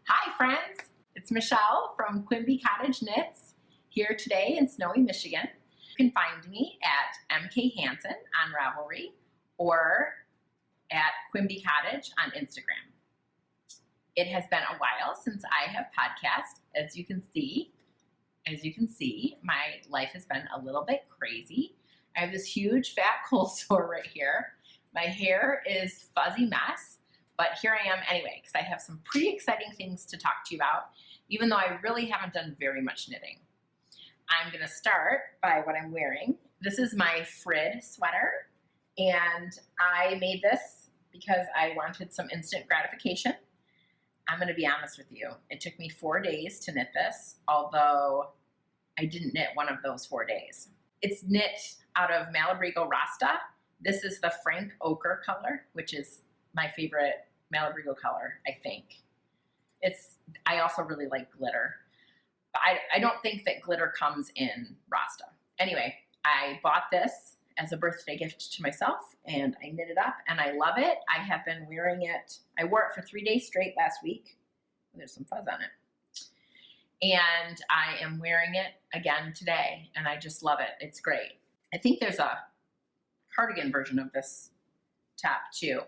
Hi friends, it's Michelle from Quimby Cottage Knits here today in snowy Michigan. You can find me at MK Hansen on Ravelry or at Quimby Cottage on Instagram. It has been a while since I have podcast. As you can see, my life has been a little bit crazy. I have this huge fat cold sore right here. My hair is fuzzy mess. But here I am anyway, because I have some pretty exciting things to talk to you about, even though I really haven't done very much knitting. I'm going to start by what I'm wearing. This is my Frid sweater, and I made this because I wanted some instant gratification. I'm going to be honest with you. It took me 4 days to knit this, although I didn't knit one of those 4 days. It's knit out of Malabrigo Rasta. This is the Frank Ochre color, which is my favorite Malabrigo color, I think. I also really like glitter. But I don't think that glitter comes in Rasta. Anyway, I bought this as a birthday gift to myself, and I knit it up, and I love it. I have been wearing it. I wore it for 3 days straight last week. There's some fuzz on it. And I am wearing it again today, and I just love it. It's great. I think there's a cardigan version of this top too.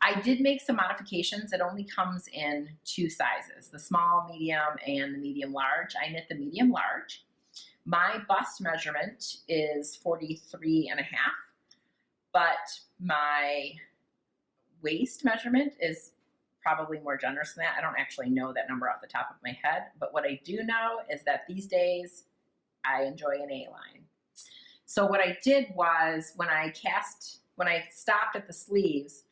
I did make some modifications. It only comes in 2 sizes, the small, medium, and the medium large. I knit the medium large. My bust measurement is 43 and a half, but my waist measurement is probably more generous than that. I don't actually know that number off the top of my head, but what I do know is that these days I enjoy an A-line. So what I did was when I stopped at the sleeves,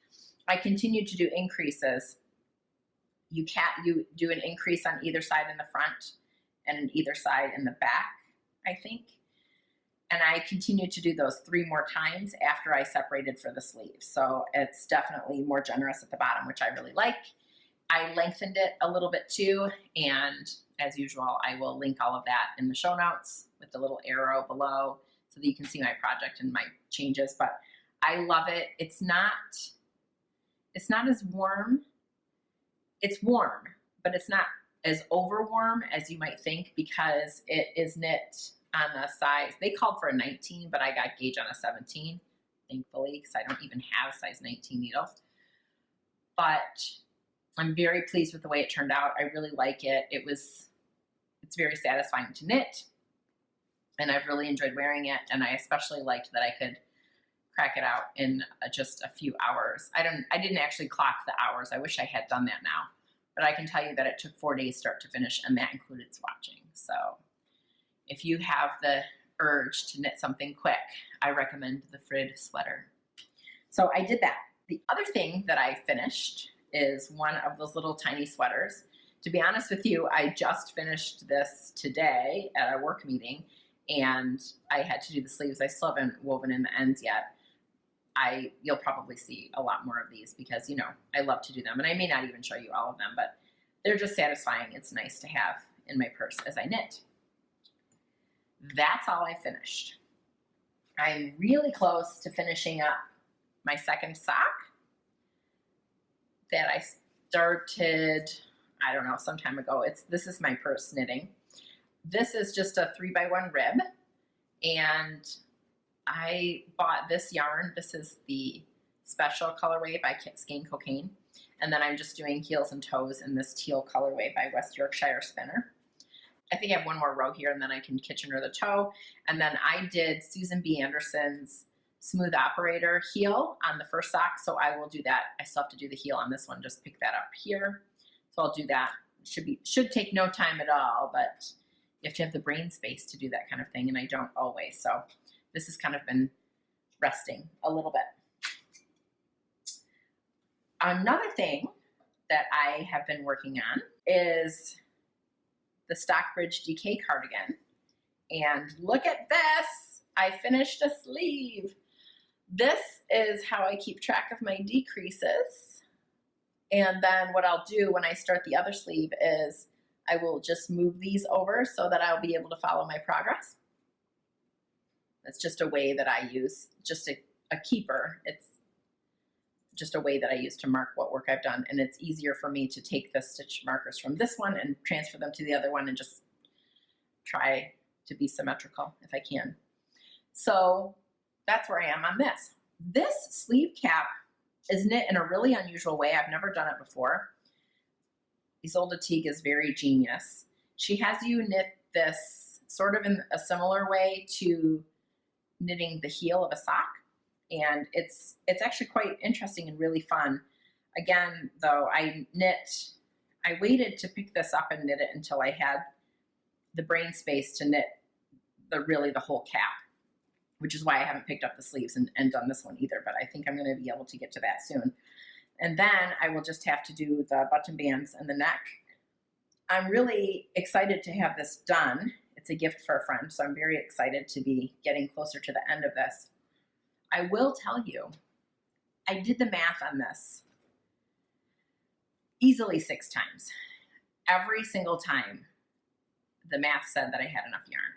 I continued to do increases. You do an increase on either side in the front and on either side in the back, I think. And I continued to do those 3 more times after I separated for the sleeves. So it's definitely more generous at the bottom, which I really like. I lengthened it a little bit too, and as usual, I will link all of that in the show notes with the little arrow below so that you can see my project and my changes. But I love it. It's not as warm. It's warm, but it's not as over warm as you might think because it is knit on a size. They called for a 19, but I got gauge on a 17, thankfully, because I don't even have size 19 needles. But I'm very pleased with the way it turned out. I really like it. It's very satisfying to knit, and I've really enjoyed wearing it, and I especially liked that I could crack it out in just a few hours. I didn't actually clock the hours. I wish I had done that now, but I can tell you that it took 4 days start to finish, and that included swatching. So if you have the urge to knit something quick, I recommend the Frid sweater. So I did that. The other thing that I finished is one of those little tiny sweaters. To be honest with you, I just finished this today at a work meeting, and I had to do the sleeves. I still haven't woven in the ends yet. You'll probably see a lot more of these because, you know, I love to do them. And I may not even show you all of them, but they're just satisfying. It's nice to have in my purse as I knit. That's all I finished. I'm really close to finishing up my second sock that I started, I don't know, some time ago. This is my purse knitting. This is just a 3x1 rib, and I bought this yarn. This is the special colorway by Skein Cocaine. And then I'm just doing heels and toes in this teal colorway by West Yorkshire Spinner. I think I have one more row here, and then I can Kitchener the toe. And then I did Susan B. Anderson's Smooth Operator heel on the first sock, so I will do that. I still have to do the heel on this one, just pick that up here. So I'll do that. Should take no time at all, but you have to have the brain space to do that kind of thing, and I don't always. So this has kind of been resting a little bit. Another thing that I have been working on is the Stockbridge DK cardigan. And look at this! I finished a sleeve. This is how I keep track of my decreases. And then what I'll do when I start the other sleeve is I will just move these over so that I'll be able to follow my progress. That's just a way that I use, just a keeper. It's just a way that I use to mark what work I've done, and it's easier for me to take the stitch markers from this one and transfer them to the other one and just try to be symmetrical if I can. So that's where I am on this. This sleeve cap is knit in a really unusual way. I've never done it before. YSOLDA TEAGUE is very genius. She has you knit this sort of in a similar way to knitting the heel of a sock, and it's actually quite interesting and really fun. Again, though, I waited to pick this up and knit it until I had the brain space to knit the whole cap, which is why I haven't picked up the sleeves and done this one either, but I think I'm going to be able to get to that soon. And then I will just have to do the button bands and the neck. I'm really excited to have this done. It's a gift for a friend, so I'm very excited to be getting closer to the end of this. I will tell you, I did the math on this easily 6 times. Every single time, the math said that I had enough yarn.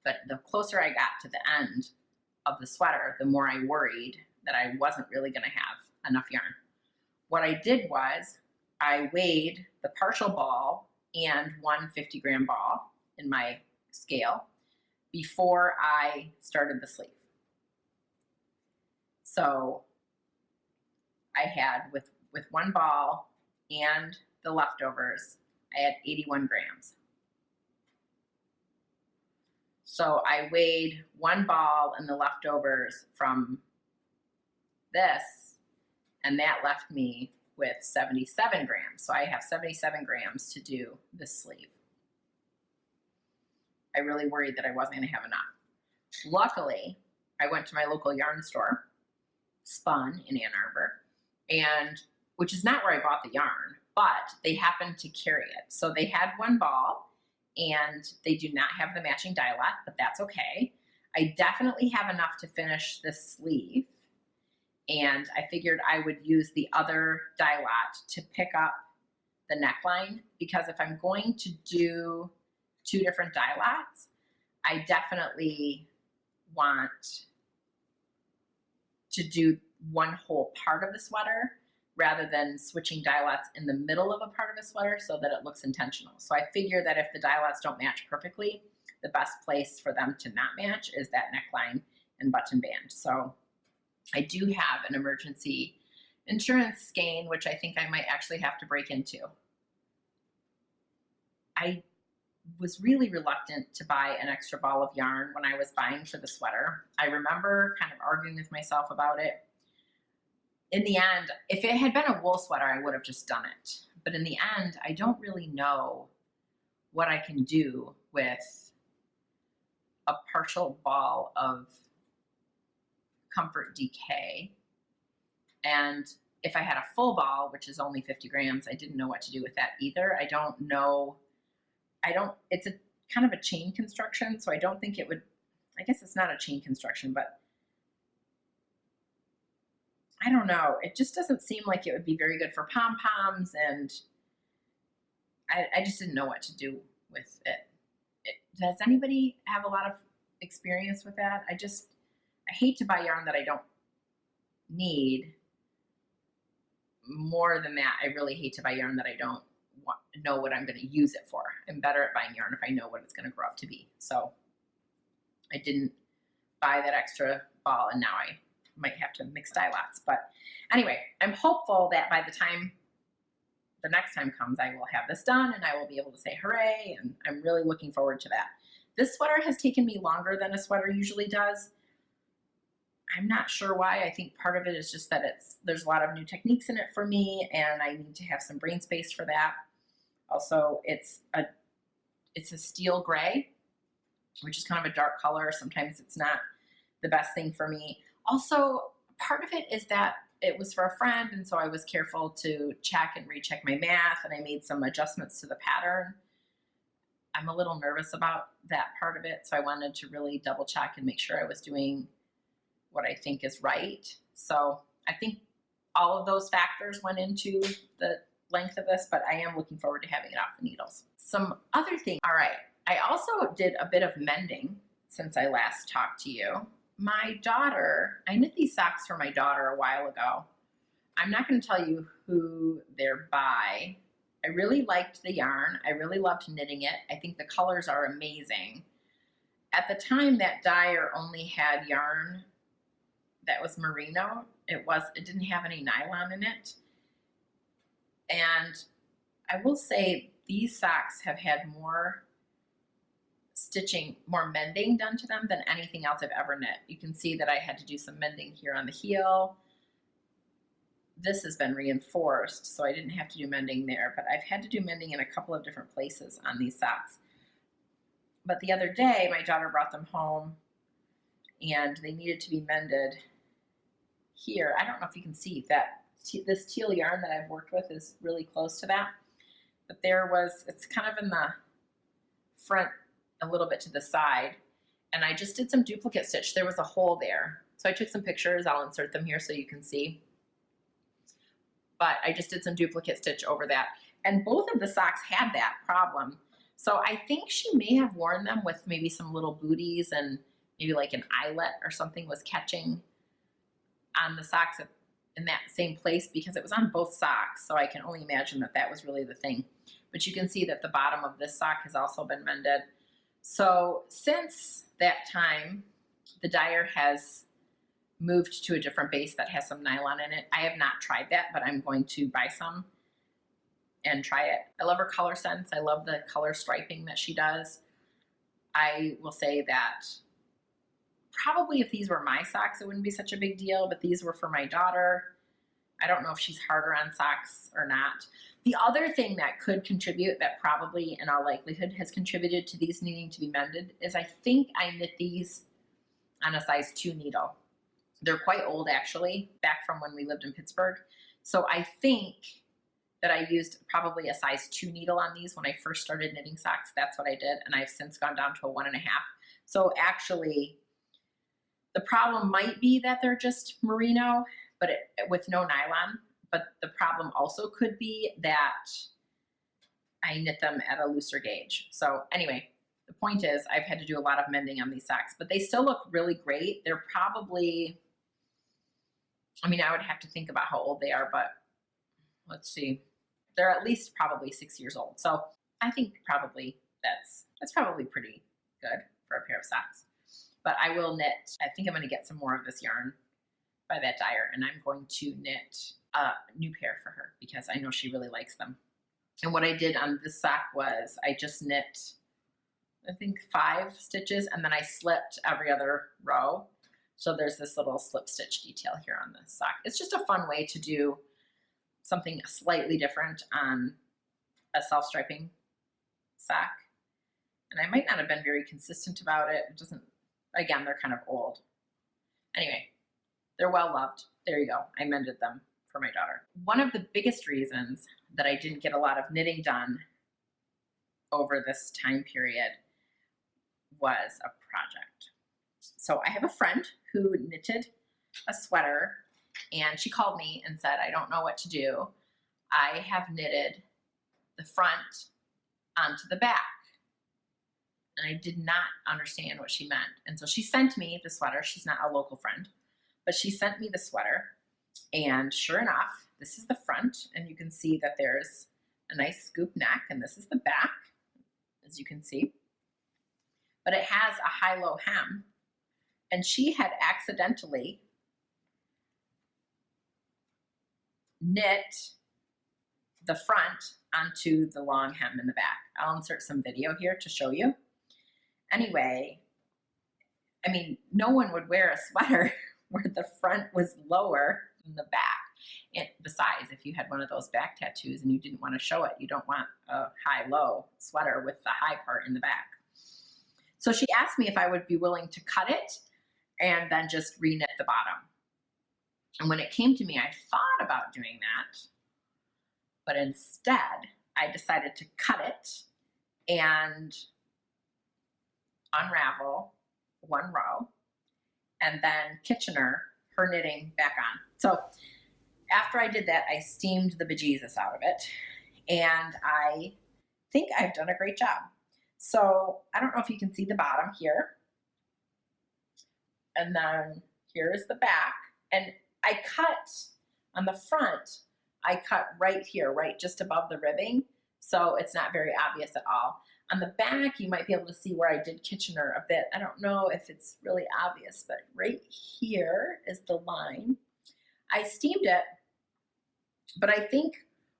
But the closer I got to the end of the sweater, the more I worried that I wasn't really going to have enough yarn. What I did was I weighed the partial ball and 1 50-gram ball in my scale before I started the sleeve. So I had, with 1 ball and the leftovers, I had 81 grams. So I weighed 1 ball and the leftovers from this, and that left me with 77 grams. So I have 77 grams to do this sleeve. I really worried that I wasn't going to have enough. Luckily, I went to my local yarn store, Spun in Ann Arbor, and which is not where I bought the yarn, but they happened to carry it. So they had 1 ball, and they do not have the matching dye lot, but that's okay. I definitely have enough to finish this sleeve, and I figured I would use the other dye lot to pick up the neckline, because if I'm going to do 2 different dye lots, I definitely want to do one whole part of the sweater rather than switching dye lots in the middle of a part of a sweater so that it looks intentional. So I figure that if the dye lots don't match perfectly, the best place for them to not match is that neckline and button band. So I do have an emergency insurance skein, which I think I might actually have to break into. I was really reluctant to buy an extra ball of yarn when I was buying for the sweater. I remember kind of arguing with myself about it. In the end, if it had been a wool sweater, I would have just done it. But in the end, I don't really know what I can do with a partial ball of Comfort DK. And if I had a full ball, which is only 50 grams, I didn't know what to do with that either. I don't know. It's a kind of a chain construction, so I don't think it would, I guess it's not a chain construction, but I don't know. It just doesn't seem like it would be very good for pom-poms, and I just didn't know what to do with it. Does anybody have a lot of experience with that? I hate to buy yarn that I don't need. More than that, I really hate to buy yarn that I don't know what I'm going to use it for. I'm better at buying yarn if I know what it's going to grow up to be. So I didn't buy that extra ball, and now I might have to mix dye lots. But anyway, I'm hopeful that by the time the next time comes, I will have this done and I will be able to say hooray, and I'm really looking forward to that. This sweater has taken me longer than a sweater usually does. I'm not sure why. I think part of it is just that there's a lot of new techniques in it for me, and I need to have some brain space for that. Also, it's a steel gray, which is kind of a dark color. Sometimes it's not the best thing for me. Also, part of it is that it was for a friend, and so I was careful to check and recheck my math, and I made some adjustments to the pattern. I'm a little nervous about that part of it, so I wanted to really double check and make sure I was doing what I think is right. So I think all of those factors went into the length of this, but I am looking forward to having it off the needles. Some other things. All right, I also did a bit of mending since I last talked to you. my daughter, I knit these socks for my daughter a while ago. I'm not going to tell you who they're by. I really liked the yarn. I really loved knitting it. I think the colors are amazing. At the time, that dyer only had yarn that was merino. It didn't have any nylon in it. And I will say these socks have had more stitching, more mending done to them than anything else I've ever knit. You can see that I had to do some mending here on the heel. This has been reinforced, so I didn't have to do mending there, but I've had to do mending in a couple of different places on these socks. But the other day, my daughter brought them home and they needed to be mended here. I don't know if you can see that this teal yarn that I've worked with is really close to that, but it's kind of in the front a little bit to the side, and I just did some duplicate stitch. There was a hole there, so I took some pictures. I'll insert them here so you can see, but I just did some duplicate stitch over that, and both of the socks had that problem. So I think she may have worn them with maybe some little booties, and maybe like an eyelet or something was catching on the socks in that same place, because it was on both socks. So I can only imagine that that was really the thing. But you can see that the bottom of this sock has also been mended. So since that time, the dyer has moved to a different base that has some nylon in it. I have not tried that, but I'm going to buy some and try it. I love her color sense. I love the color striping that she does. I will say that probably if these were my socks, it wouldn't be such a big deal, but these were for my daughter. I don't know if she's harder on socks or not. The other thing that could contribute, that probably in all likelihood has contributed to these needing to be mended, is I think I knit these on a size 2 needle. They're quite old actually, back from when we lived in Pittsburgh. So I think that I used probably a size 2 needle on these when I first started knitting socks. That's what I did, and I've since gone down to a 1.5. So actually, the problem might be that they're just merino, but with no nylon. But the problem also could be that I knit them at a looser gauge. So anyway, the point is I've had to do a lot of mending on these socks, but they still look really great. They're probably, I mean, I would have to think about how old they are, but let's see. They're at least probably 6 years old. So I think probably that's probably pretty good for a pair of socks. But I will knit, I think I'm going to get some more of this yarn by that dyer, and I'm going to knit a new pair for her because I know she really likes them. And what I did on this sock was I just knit, I think 5 stitches, and then I slipped every other row. So there's this little slip stitch detail here on the sock. It's just a fun way to do something slightly different on a self-striping sock. And I might not have been very consistent about it. It doesn't, again, they're kind of old. Anyway, they're well loved. There you go. I mended them for my daughter. One of the biggest reasons that I didn't get a lot of knitting done over this time period was a project. So I have a friend who knitted a sweater, and she called me and said, I don't know what to do. I have knitted the front onto the back. And I did not understand what she meant. And so she sent me the sweater. She's not a local friend, but she sent me the sweater. And sure enough, this is the front. And you can see that there's a nice scoop neck. And this is the back, as you can see. But it has a high-low hem. And she had accidentally knit the front onto the long hem in the back. I'll insert some video here to show you. Anyway, I mean, no one would wear a sweater where the front was lower than the back. And besides, if you had one of those back tattoos and you didn't want to show it, you don't want a high-low sweater with the high part in the back. So she asked me if I would be willing to cut it and then just re-knit the bottom. And when it came to me, I thought about doing that, but instead I decided to cut it and unravel one row and then Kitchener her knitting back on. So after I did that, I steamed the bejesus out of it, and I think I've done a great job. So I don't know if you can see the bottom here, And then here's the back. And I cut on the front, I cut right here, right just above the ribbing. So it's not very obvious at all. On the back, you might be able to see where I did Kitchener a bit. I don't know if it's really obvious, but right here is the line. I steamed it, but I think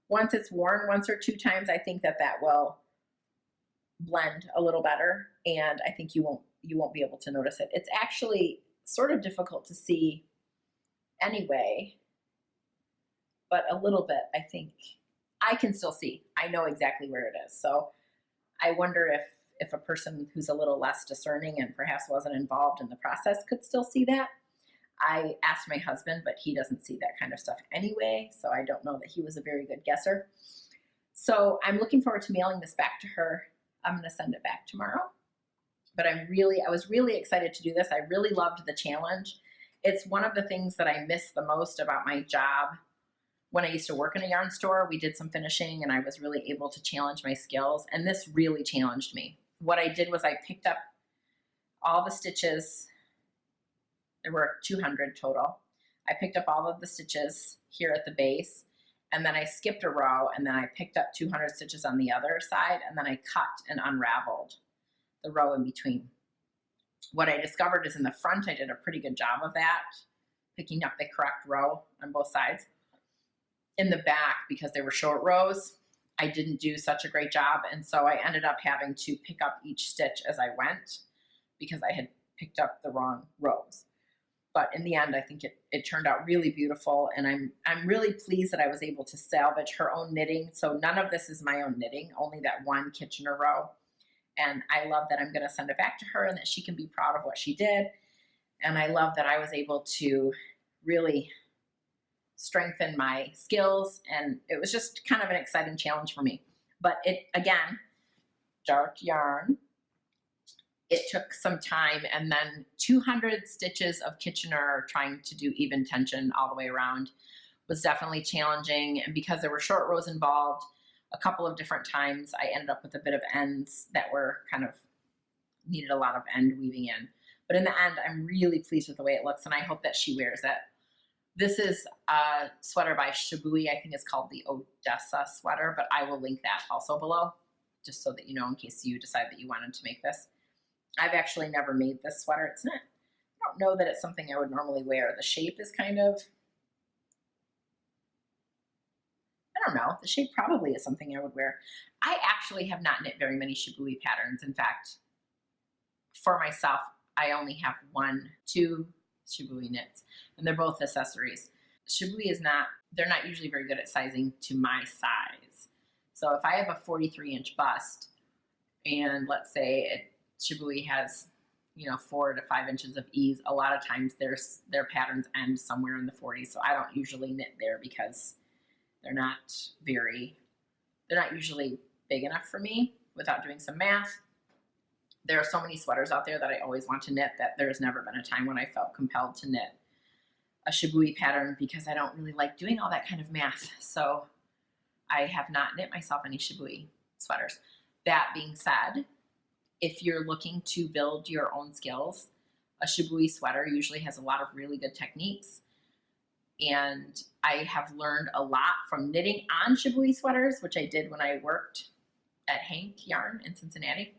once it's worn once or two times, I think that that will blend a little better, and I think you won't be able to notice it. It's actually sort of difficult to see anyway, but a little bit, I think I can still see. I know exactly where it is. So I wonder if a person who's a little less discerning and perhaps wasn't involved in the process could still see that. I asked my husband, but he doesn't see that kind of stuff anyway, so I don't know that he was a very good guesser. So I'm looking forward to mailing this back to her. I'm going to send it back tomorrow. But I was really excited to do this. I really loved the challenge. It's one of the things that I miss the most about my job. When I used to work in a yarn store, we did some finishing and I was really able to challenge my skills, and this really challenged me. What I did was I picked up all the stitches. There were 200 total. I picked up all of the stitches here at the base, and then I skipped a row, and then I picked up 200 stitches on the other side, and then I cut and unraveled the row in between. What I discovered is in the front, I did a pretty good job of that, picking up the correct row on both sides. In the back, because they were short rows, I didn't do such a great job, and so I ended up having to pick up each stitch as I went because I had picked up the wrong rows. But in the end, I think it turned out really beautiful, and I'm really pleased that I was able to salvage her own knitting. So none of this is my own knitting, only that one Kitchener row. And I love that I'm going to send it back to her and that she can be proud of what she did. And I love that I was able to really strengthen my skills, and it was just kind of an exciting challenge for me. But it, again, dark yarn. It took some time, and then 200 stitches of Kitchener trying to do even tension all the way around was definitely challenging. And because there were short rows involved, a couple of different times I ended up with a bit of ends that were kind of needed a lot of end weaving in. But in the end, I'm really pleased with the way it looks, and I hope that she wears it. This is a sweater by SHIBUI. I think it's called the Odessa sweater, but I will link that also below, just so that you know in case you decide that you wanted to make this. I've actually never made this sweater. It's not, I don't know that it's something I would normally wear. The shape is kind of, I don't know. The shape probably is something I would wear. I actually have not knit very many SHIBUI patterns. In fact, for myself, I only have two SHIBUI knits, and they're both accessories. SHIBUI is not, they're not usually very good at sizing to my size. So if I have a 43-inch bust, and let's say SHIBUI has, 4 to 5 inches of ease, a lot of times their patterns end somewhere in the 40s. So I don't usually knit there because they're not usually big enough for me without doing some math. There are so many sweaters out there that I always want to knit that there's never been a time when I felt compelled to knit a SHIBUI pattern because I don't really like doing all that kind of math. So I have not knit myself any SHIBUI sweaters. That being said, if you're looking to build your own skills, a SHIBUI sweater usually has a lot of really good techniques. And I have learned a lot from knitting on SHIBUI sweaters, which I did when I worked at Hank Yarn in Cincinnati.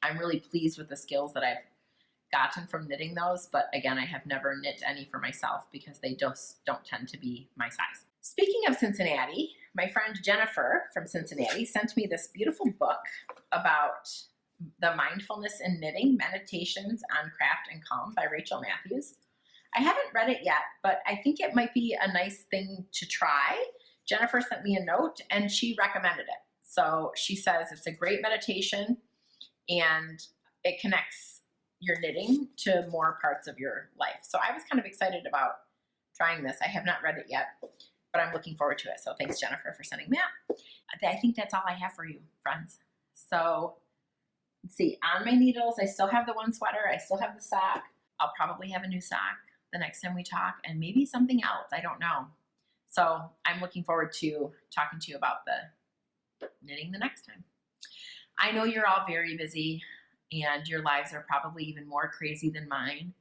I'm really pleased with the skills that I've gotten from knitting those, but again, I have never knit any for myself because they just don't tend to be my size. Speaking of Cincinnati, my friend Jennifer from Cincinnati sent me this beautiful book about the mindfulness in knitting, Meditations on Craft and Calm by Rachel Matthews. I haven't read it yet, but I think it might be a nice thing to try. Jennifer sent me a note and she recommended it. So she says it's a great meditation and it connects your knitting to more parts of your life. So I was kind of excited about trying this. I have not read it yet, but I'm looking forward to it. So thanks, Jennifer, for sending that. I think that's all I have for you, friends. So let's see, on my needles, I still have the one sweater. I still have the sock. I'll probably have a new sock the next time we talk, and maybe something else. I don't know. So I'm looking forward to talking to you about the knitting the next time. I know you're all very busy and your lives are probably even more crazy than mine.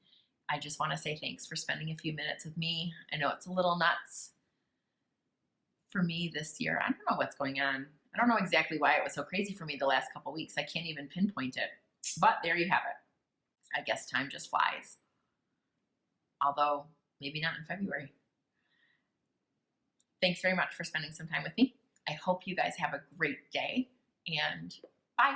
I just want to say thanks for spending a few minutes with me. I know it's a little nuts for me this year. I don't know what's going on. I don't know exactly why it was so crazy for me the last couple weeks. I can't even pinpoint it. But there you have it. I guess time just flies. Although, maybe not in February. Thanks very much for spending some time with me. I hope you guys have a great day, and bye.